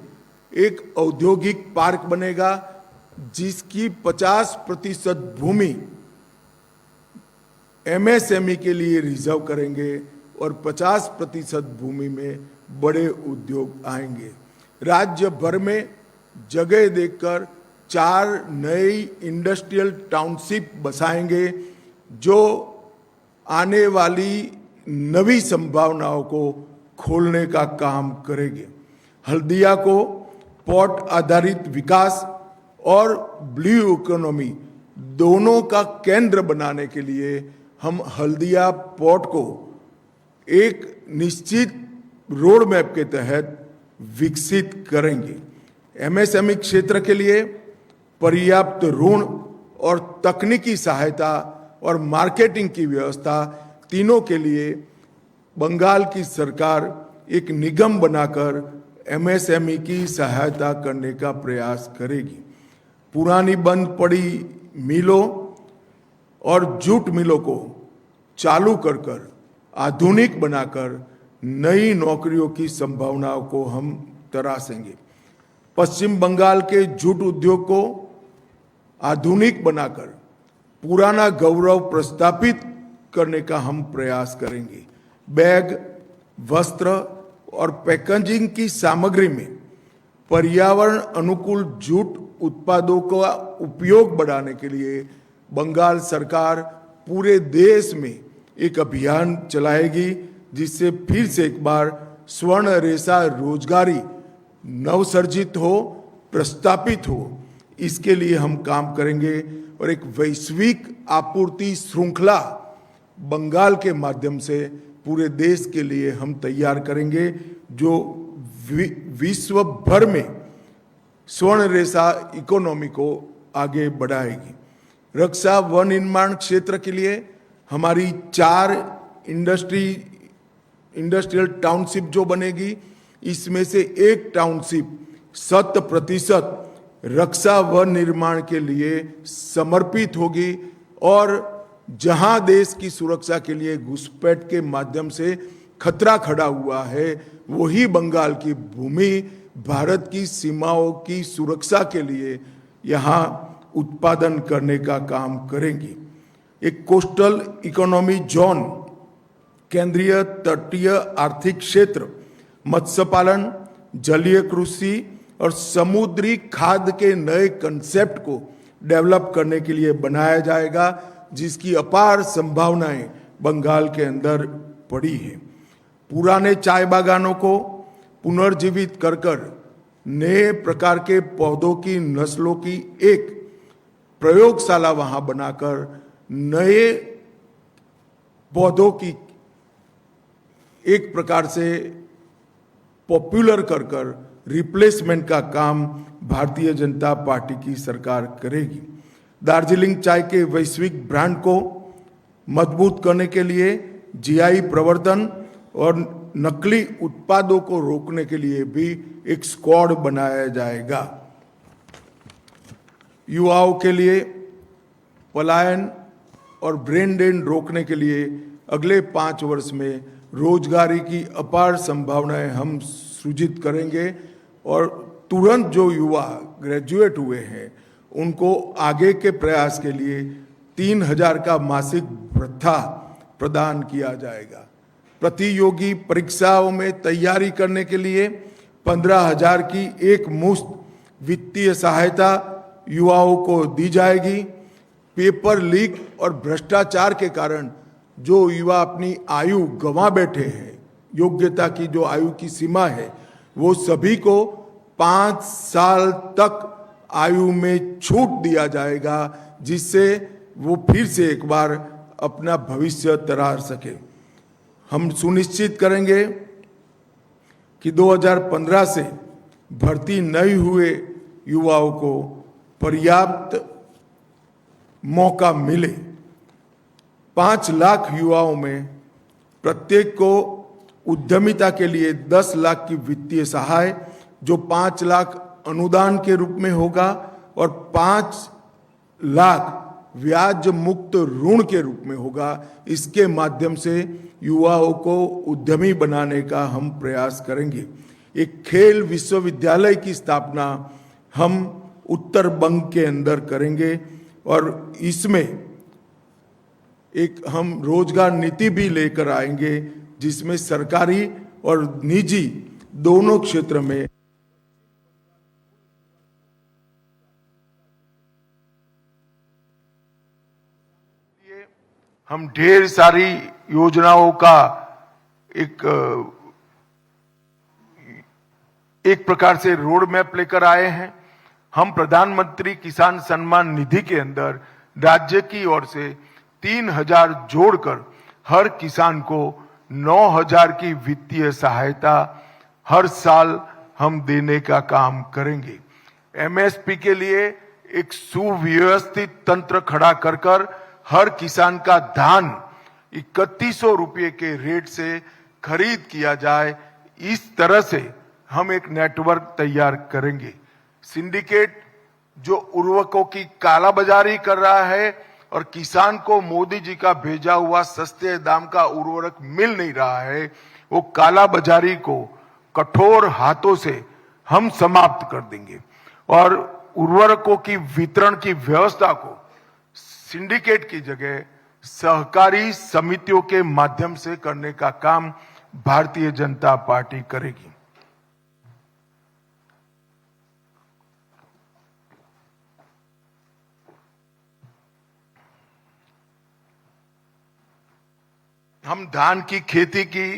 एक औद्योगिक पार्क बनेगा, जिसकी 50% भूमि एमएसएमई के लिए रिजर्व करेंगे और 50% भूमि में बड़े उद्योग आएंगे। राज्य भर में जगह देखकर 4 नई इंडस्ट्रियल टाउनशिप बसाएंगे, जो आने वाली नवी संभावनाओं को खोलने का काम करेंगे। हल्दिया को पोर्ट आधारित विकास और ब्लू इकोनॉमी दोनों का केंद्र बनाने के लिए हम हल्दिया पोर्ट को एक निश्चित रोड मैप के तहत विकसित करेंगे। एमएसएमई क्षेत्र के लिए पर्याप्त ऋण और तकनीकी सहायता और मार्केटिंग की व्यवस्था तीनों के लिए बंगाल की सरकार एक निगम बनाकर एमएसएमई की सहायता करने का प्रयास करेगी। पुरानी बंद पड़ी मिलों और जूट मिलों को चालू कर आधुनिक बनाकर नई नौकरियों की संभावनाओं को हम तराशेंगे। पश्चिम बंगाल के जूट उद्योग को आधुनिक बनाकर पुराना गौरव प्रस्थापित करने का हम प्रयास करेंगे। बैग, वस्त्र और पैकेजिंग की सामग्री में पर्यावरण अनुकूल जूट उत्पादों का उपयोग बढ़ाने के लिए बंगाल सरकार पूरे देश में एक अभियान चलाएगी, जिससे फिर से एक बार स्वर्ण रेशा रोजगारी नवसर्जित हो, प्रस्तापित हो। इसके लिए हम काम करेंगे और एक वैश्विक आपूर्ति श्रृंखला बंगाल के माध्यम से पूरे देश के लिए हम तैयार करेंगे, जो विश्व भर में स्वर्ण रेशा इकोनॉमी को आगे बढ़ाएगी। रक्षा वन निर्माण क्षेत्र के लिए हमारी 4 इंडस्ट्रियल टाउनशिप जो बनेगी, इसमें से एक टाउनशिप 100% रक्षा वन निर्माण के लिए समर्पित होगी और जहां देश की सुरक्षा के लिए घुसपैठ के माध्यम से खतरा खड़ा हुआ है, वही बंगाल की भूमि भारत की सीमाओं की सुरक्षा के लिए यहां उत्पादन करने का काम करेंगी। एक कोस्टल इकोनॉमी जोन, केंद्रीय तटीय आर्थिक क्षेत्र, मत्स्य पालन, जलीय कृषि और समुद्री खाद्य के नए कंसेप्ट को डेवलप करने के लिए बनाया जाएगा, जिसकी अपार संभावनाएं बंगाल के अंदर पड़ी हैं। पुराने चाय बागानों को पुनर्जीवित कर नए प्रकार के पौधों की नस्लों की एक प्रयोगशाला वहां बनाकर नए पौधों की एक प्रकार से पॉपुलर कर रिप्लेसमेंट का काम भारतीय जनता पार्टी की सरकार करेगी। दार्जिलिंग चाय के वैश्विक ब्रांड को मजबूत करने के लिए जीआई प्रवर्तन और नकली उत्पादों को रोकने के लिए भी एक स्क्वाड बनाया जाएगा। युवाओं के लिए पलायन और ब्रेन ड्रेन रोकने के लिए अगले 5 वर्ष में रोजगारी की अपार संभावनाएं हम सृजित करेंगे। और तुरंत जो युवा ग्रेजुएट हुए हैं उनको आगे के प्रयास के लिए 3,000 का मासिक भत्ता प्रदान किया जाएगा। प्रतियोगी परीक्षाओं में तैयारी करने के लिए 15,000 की एक मुश्त वित्तीय सहायता युवाओं को दी जाएगी। पेपर लीक और भ्रष्टाचार के कारण जो युवा अपनी आयु गंवा बैठे हैं, योग्यता की जो आयु की सीमा है, वो सभी को 5 साल तक आयु में छूट दिया जाएगा, जिससे वो फिर से एक बार अपना भविष्य तरार सके। हम सुनिश्चित करेंगे कि 2015 से भर्ती नहीं हुए युवाओं को पर्याप्त मौका मिले। 5 लाख युवाओं में प्रत्येक को उद्यमिता के लिए 10 लाख की वित्तीय सहाय, जो 5 लाख अनुदान के रूप में होगा और 5 लाख ब्याज मुक्त ऋण के रूप में होगा। इसके माध्यम से युवाओं को उद्यमी बनाने का हम प्रयास करेंगे। एक खेल विश्वविद्यालय की स्थापना हम उत्तर बंग के अंदर करेंगे और इसमें एक हम रोजगार नीति भी लेकर आएंगे, जिसमें सरकारी और निजी दोनों क्षेत्र में हम ढेर सारी योजनाओं का एक प्रकार से रोड मैप लेकर आए हैं। हम प्रधानमंत्री किसान सम्मान निधि के अंदर राज्य की ओर से 3,000 जोड़कर हर किसान को 9,000 की वित्तीय सहायता हर साल हम देने का काम करेंगे। एमएसपी के लिए एक सुव्यवस्थित तंत्र खड़ा कर हर किसान का धान 3100 रुपये के रेट से खरीद किया जाए, इस तरह से हम एक नेटवर्क तैयार करेंगे। सिंडिकेट जो उर्वरकों की कालाबाजारी कर रहा है और किसान को मोदी जी का भेजा हुआ सस्ते दाम का उर्वरक मिल नहीं रहा है, वो कालाबाजारी को कठोर हाथों से हम समाप्त कर देंगे और उर्वरकों की वितरण की व्यवस्था को सिंडिकेट की जगह सहकारी समितियों के माध्यम से करने का काम भारतीय जनता पार्टी करेगी। हम धान की खेती की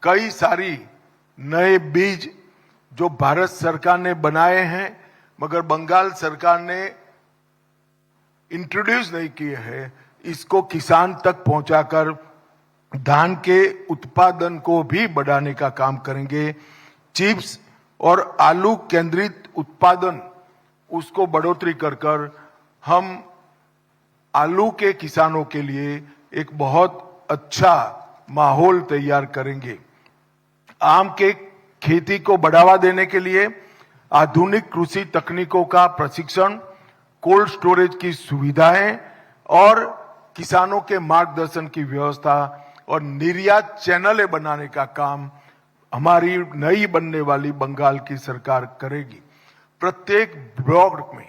कई सारी नए बीज जो भारत सरकार ने बनाए हैं मगर बंगाल सरकार ने इंट्रोड्यूस नहीं किए हैं, इसको किसान तक पहुंचाकर धान के उत्पादन को भी बढ़ाने का काम करेंगे। चिप्स और आलू केंद्रित उत्पादन उसको बढ़ोतरी कर हम आलू के किसानों के लिए एक बहुत अच्छा माहौल तैयार करेंगे। आम के खेती को बढ़ावा देने के लिए आधुनिक कृषि तकनीकों का प्रशिक्षण, कोल्ड स्टोरेज की सुविधाएं और किसानों के मार्गदर्शन की व्यवस्था और निर्यात चैनलें बनाने का काम हमारी नई बनने वाली बंगाल की सरकार करेगी। प्रत्येक ब्लॉक में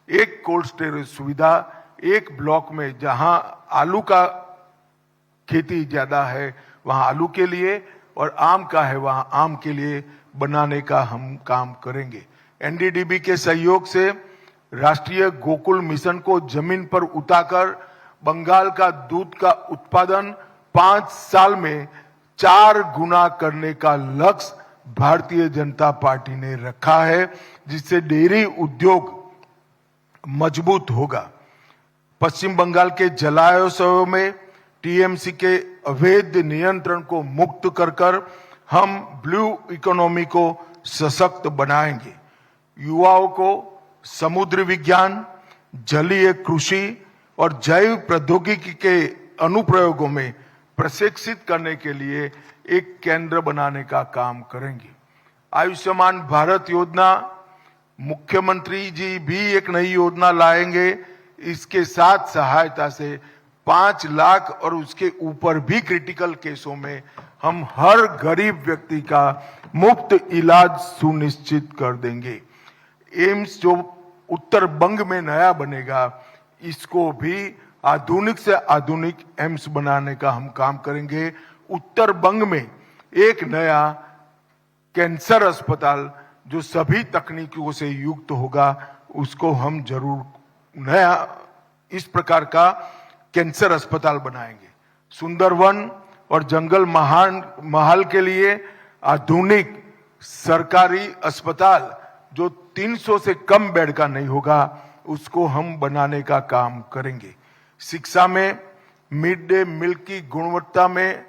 एक कोल्ड स्टोरेज सुविधा, एक ब्लॉक में जहां आलू का खेती ज्यादा है वहां आलू के लिए और आम का है वहां आम के लिए बनाने का हम काम करेंगे। एनडीडीबी के सहयोग से राष्ट्रीय गोकुल मिशन को जमीन पर उतारकर बंगाल का दूध का उत्पादन 5 साल में 4 गुना करने का लक्ष्य भारतीय जनता पार्टी ने रखा है, जिससे डेयरी उद्योग मजबूत होगा। पश्चिम बंगाल के जलाशयों में टीएमसी के अवैध नियंत्रण को मुक्त कर हम ब्लू इकोनॉमी को सशक्त बनाएंगे। युवाओं को समुद्र विज्ञान, जलीय कृषि और जैव प्रौद्योगिकी के अनुप्रयोगों में प्रशिक्षित करने के लिए एक केंद्र बनाने का काम करेंगे। आयुष्मान भारत योजना, मुख्यमंत्री जी भी एक नई योजना लाएंगे। इसके साथ सहायता से 5 लाख और उसके ऊपर भी क्रिटिकल केसों में हम हर गरीब व्यक्ति का मुफ्त इलाज सुनिश्चित कर देंगे। एम्स जो उत्तर बंग में नया बनेगा, इसको भी आधुनिक से आधुनिक एम्स बनाने का हम काम करेंगे। उत्तर बंग में एक नया कैंसर अस्पताल जो सभी तकनीकों से युक्त होगा, उसको हम जरूर नया इस प्रकार का कैंसर अस्पताल बनाएंगे। सुंदरवन और जंगल महल के लिए आधुनिक सरकारी अस्पताल जो 300 से कम बेड का नहीं होगा, उसको हम बनाने का काम करेंगे। शिक्षा में मिड डे मील की गुणवत्ता में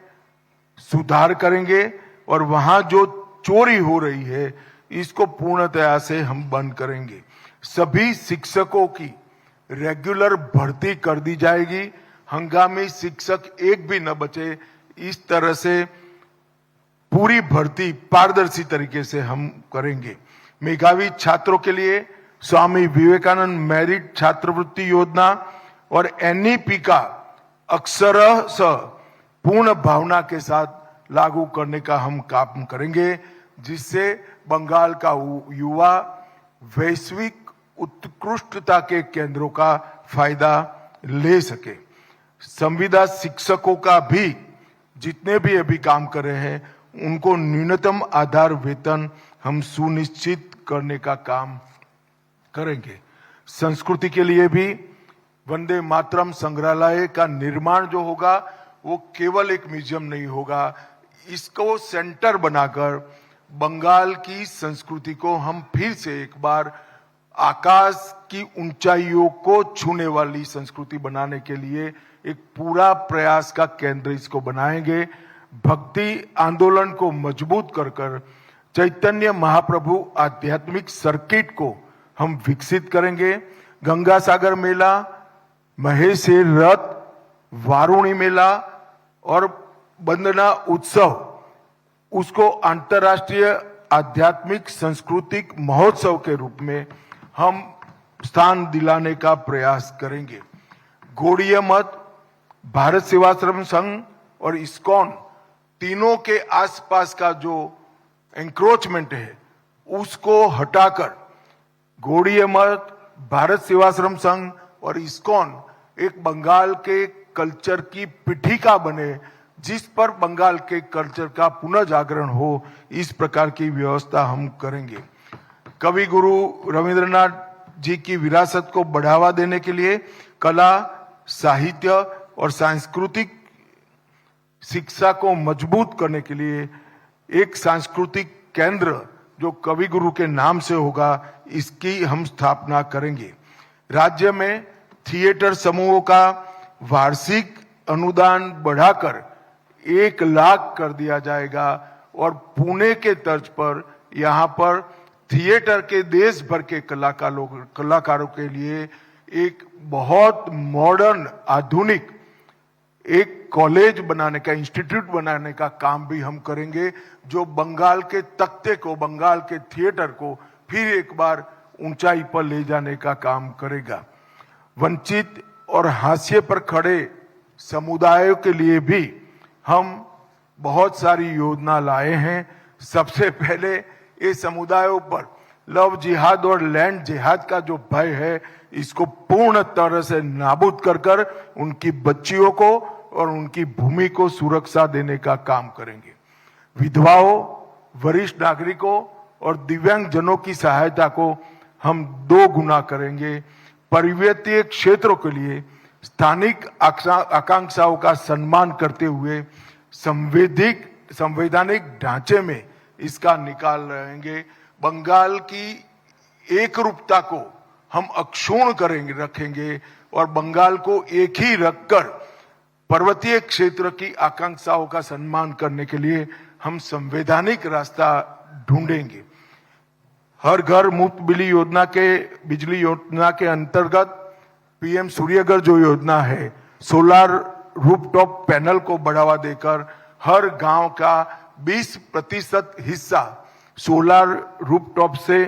सुधार करेंगे और वहां जो चोरी हो रही है, इसको पूर्णतया से हम बंद करेंगे। सभी शिक्षकों की रेगुलर भर्ती कर दी जाएगी, हंगामी शिक्षक एक भी न बचे। इस तरह से पूरी भर्ती पारदर्शी तरीके से हम करेंगे। मेधावी छात्रों के लिए स्वामी विवेकानंद मेरिट छात्रवृत्ति योजना और एनईपी का अक्षरशः पूर्ण भावना के साथ लागू करने का हम काम करेंगे, जिससे बंगाल का युवा वैश्विक उत्कृष्टता के केंद्रों का फायदा ले सके। संविदा शिक्षकों का भी जितने भी अभी काम कर रहे हैं, उनको न्यूनतम आधार वेतन हम सुनिश्चित करने का काम करेंगे। संस्कृति के लिए भी वंदे मातरम संग्रहालय का निर्माण जो होगा, वो केवल एक म्यूजियम नहीं होगा, इसको सेंटर बनाकर बंगाल की संस्कृति को हम फिर से एक बार आकाश की ऊंचाइयों को छूने वाली संस्कृति बनाने के लिए एक पूरा प्रयास का केंद्र इसको बनाएंगे। भक्ति आंदोलन को मजबूत कर चैतन्य महाप्रभु आध्यात्मिक सर्किट को हम विकसित करेंगे। गंगा सागर मेला, महेश रथ, वारुणी मेला और वंदना उत्सव, उसको अंतर्राष्ट्रीय आध्यात्मिक सांस्कृतिक महोत्सव के रूप में हम स्थान दिलाने का प्रयास करेंगे। गौड़ीय मठ, भारत सेवाश्रम संघ और इस्कॉन तीनों के आसपास का जो एंक्रोचमेंट है, उसको हटाकर गौड़ीय मठ, भारत सेवाश्रम संघ और इस्कॉन एक बंगाल के कल्चर की पीठिका बने, जिस पर बंगाल के कल्चर का पुनः जागरण हो, इस प्रकार की व्यवस्था हम करेंगे। कवि गुरु रविंद्रनाथ जी की विरासत को बढ़ावा देने के लिए कला, साहित्य और सांस्कृतिक शिक्षा को मजबूत करने के लिए एक सांस्कृतिक केंद्र जो कवि गुरु के नाम से होगा, इसकी हम स्थापना करेंगे। राज्य में थिएटर समूहों का वार्षिक अनुदान बढ़ाकर 1 लाख कर दिया जाएगा और पुणे के तर्ज पर यहाँ पर थिएटर के देश भर के कलाकारों के लिए एक बहुत मॉडर्न आधुनिक एक कॉलेज बनाने का, इंस्टीट्यूट बनाने का काम भी हम करेंगे, जो बंगाल के तख्ते को, बंगाल के थिएटर को फिर एक बार ऊंचाई पर ले जाने का काम करेगा। वंचित और हाशिए पर खड़े समुदायों के लिए भी हम बहुत सारी योजना लाए हैं। सबसे पहले ये समुदायों पर लव जिहाद और लैंड जिहाद का जो भय है, इसको पूर्ण तरह से नाबूद कर उनकी बच्चियों को और उनकी भूमि को सुरक्षा देने का काम करेंगे। विधवाओं, वरिष्ठ नागरिकों और दिव्यांग जनों की सहायता को हम 2 गुना करेंगे। पर्वतीय क्षेत्रों के लिए स्थानिक आकांक्षाओं का सम्मान करते हुए संवैधानिक ढांचे में इसका निकाल रहेंगे। बंगाल की एकरूपता को हम अक्षुण्ण रखेंगे और बंगाल को एक ही रखकर पर्वतीय क्षेत्र की आकांक्षाओं का सम्मान करने के लिए हम संवैधानिक रास्ता ढूंढेंगे। हर घर मुफ्त बिजली योजना के अंतर्गत पीएम सूर्यघर जो योजना है, सोलार रूफटॉप पैनल को बढ़ावा देकर हर गांव का 20% हिस्सा सोलार रूफटॉप से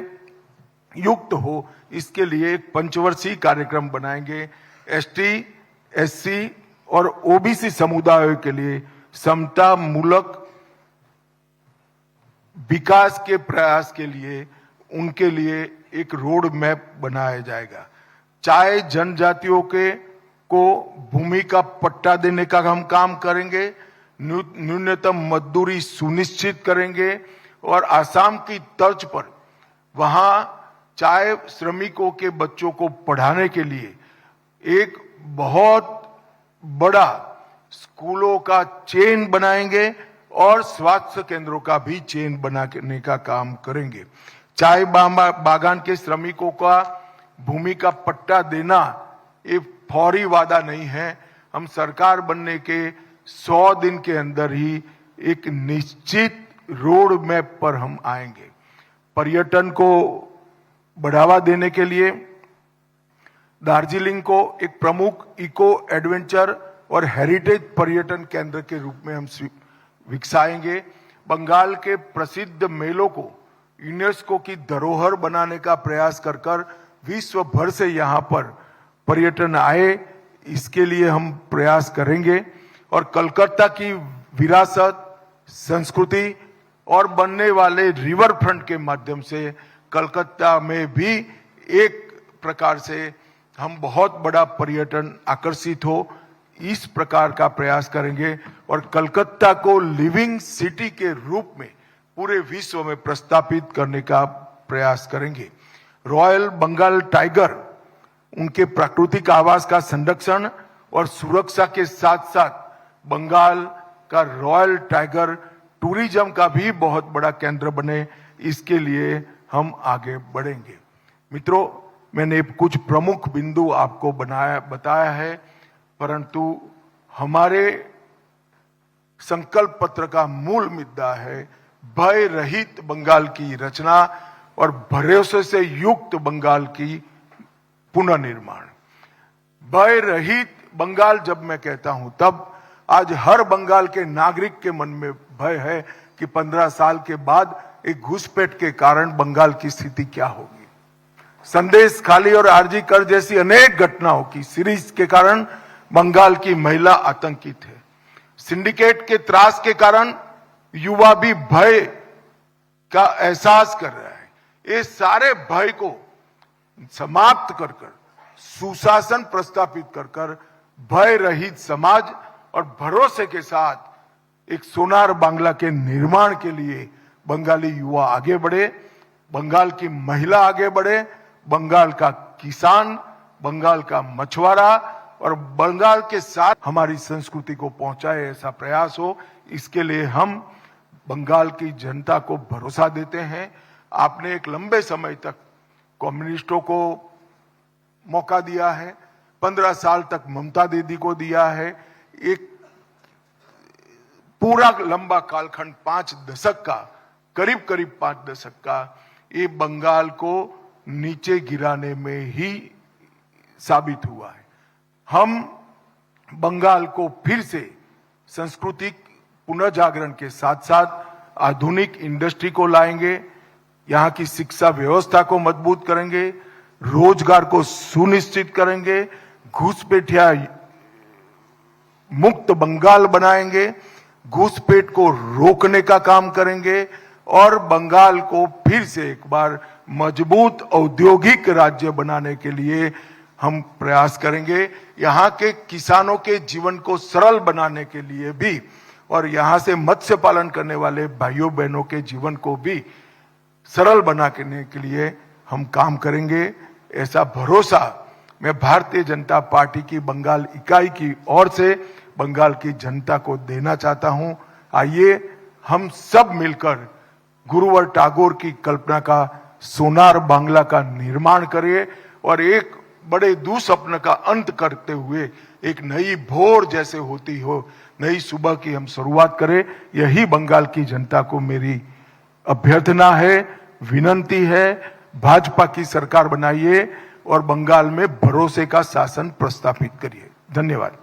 युक्त हो, इसके लिए एक पंचवर्षीय कार्यक्रम बनाएंगे। एसटी, एससी और ओबीसी समुदायों के लिए समता मूलक विकास के प्रयास के लिए उनके लिए एक रोड मैप बनाया जाएगा। चाहे जनजातियों को भूमि का पट्टा देने का हम काम करेंगे, न्यूनतम मजदूरी सुनिश्चित करेंगे और आसाम की तर्ज पर वहां चाहे श्रमिकों के बच्चों को पढ़ाने के लिए एक बहुत बड़ा स्कूलों का चेन बनाएंगे और स्वास्थ्य केंद्रों का भी चेन बनाने का काम करेंगे। चाय बागान के श्रमिकों का भूमि का पट्टा देना एक फौरी वादा नहीं है। हम सरकार बनने के 100 दिन के अंदर ही एक निश्चित रोड मैप पर हम आएंगे। पर्यटन को बढ़ावा देने के लिए दार्जिलिंग को एक प्रमुख इको एडवेंचर और हेरिटेज पर्यटन केंद्र के रूप में हम विकसाएंगे। बंगाल के प्रसिद्ध मेलों को यूनेस्को की धरोहर बनाने का प्रयास कर कर विश्व भर से यहाँ पर पर्यटन आए, इसके लिए हम प्रयास करेंगे। और कलकत्ता की विरासत, संस्कृति और बनने वाले रिवर फ्रंट के माध्यम से कलकत्ता में भी एक प्रकार से हम बहुत बड़ा पर्यटन आकर्षित हो, इस प्रकार का प्रयास करेंगे और कलकत्ता को लिविंग सिटी के रूप में पूरे विश्व में प्रस्थापित करने का प्रयास करेंगे। रॉयल बंगाल टाइगर, उनके प्राकृतिक आवास का संरक्षण और सुरक्षा के साथ साथ बंगाल का रॉयल टाइगर टूरिज्म का भी बहुत बड़ा केंद्र बने, इसके लिए हम आगे बढ़ेंगे। मित्रों, मैंने कुछ प्रमुख बिंदु आपको बताया है, परंतु हमारे संकल्प पत्र का मूल मुद्दा है भय रहित बंगाल की रचना और भरोसे से युक्त बंगाल की पुनर्निर्माण। भय रहित बंगाल जब मैं कहता हूं तब आज हर बंगाल के नागरिक के मन में भय है कि 15 साल के बाद एक घुसपैठ के कारण बंगाल की स्थिति क्या होगी। संदेश खाली और आरजी कर जैसी अनेक घटनाओं की सीरीज के कारण बंगाल की महिला आतंकित है। सिंडिकेट के त्रास के कारण युवा भी भय का एहसास कर रहा है। ये सारे भय को समाप्त कर कर सुशासन प्रस्थापित कर कर भय रहित समाज और भरोसे के साथ एक सोनार बांग्ला के निर्माण के लिए बंगाली युवा आगे बढ़े, बंगाल की महिला आगे बढ़े, बंगाल का किसान, बंगाल का मछुआरा और बंगाल के साथ हमारी संस्कृति को पहुंचाए, ऐसा प्रयास हो। इसके लिए हम बंगाल की जनता को भरोसा देते हैं। आपने एक लंबे समय तक कम्युनिस्टों को मौका दिया है, 15 साल तक ममता दीदी को दिया है, एक पूरा लंबा कालखंड 5 दशक का, करीब 5 दशक का, ये बंगाल को नीचे गिराने में ही साबित हुआ है। हम बंगाल को फिर से सांस्कृतिक पुनर्जागरण के साथ साथ आधुनिक इंडस्ट्री को लाएंगे, यहाँ की शिक्षा व्यवस्था को मजबूत करेंगे, रोजगार को सुनिश्चित करेंगे, घुसपैठिया मुक्त बंगाल बनाएंगे, घुसपैठ को रोकने का काम करेंगे और बंगाल को फिर से एक बार मजबूत औद्योगिक राज्य बनाने के लिए हम प्रयास करेंगे। यहाँ के किसानों के जीवन को सरल बनाने के लिए भी और यहाँ से मत्स्य पालन करने वाले भाइयों बहनों के जीवन को भी सरल बनाने के लिए हम काम करेंगे। ऐसा भरोसा मैं भारतीय जनता पार्टी की बंगाल इकाई की ओर से बंगाल की जनता को देना चाहता हूं। आइए हम सब मिलकर गुरुवर टैगोर की कल्पना का सोनार बांग्ला का निर्माण करें और एक बड़े दुस्वप्न का अंत करते हुए एक नई भोर जैसे होती हो, नई सुबह की हम शुरुआत करें। यही बंगाल की जनता को मेरी अभ्यर्थना है, विनंती है। भाजपा की सरकार बनाइए और बंगाल में भरोसे का शासन प्रस्थापित करिए। धन्यवाद।